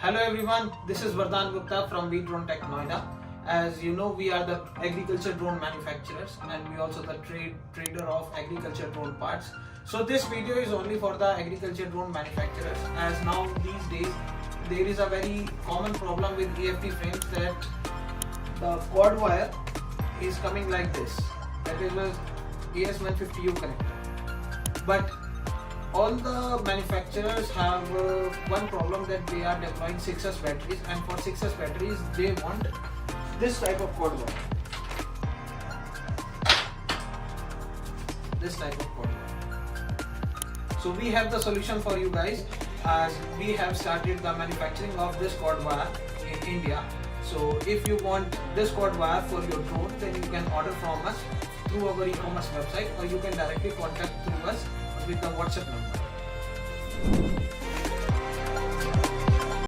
Hello everyone, this is Vardhan Gupta from Drone Tech Noida. As you know, we are the agriculture drone manufacturers and we also the trader of agriculture drone parts. So this video is only for the agriculture drone manufacturers, as now these days there is a very common problem with EFT frames that the cord wire is coming like this. That is a AS150U connector. But all the manufacturers have one problem, that they are deploying 6S batteries, and for 6S batteries they want this type of cord wire. This type of cord wire. So we have the solution for you guys, as we have started the manufacturing of this cord wire in India. So if you want this cord wire for your drone, then you can order from us through our e-commerce website, or you can directly contact through us with the WhatsApp number.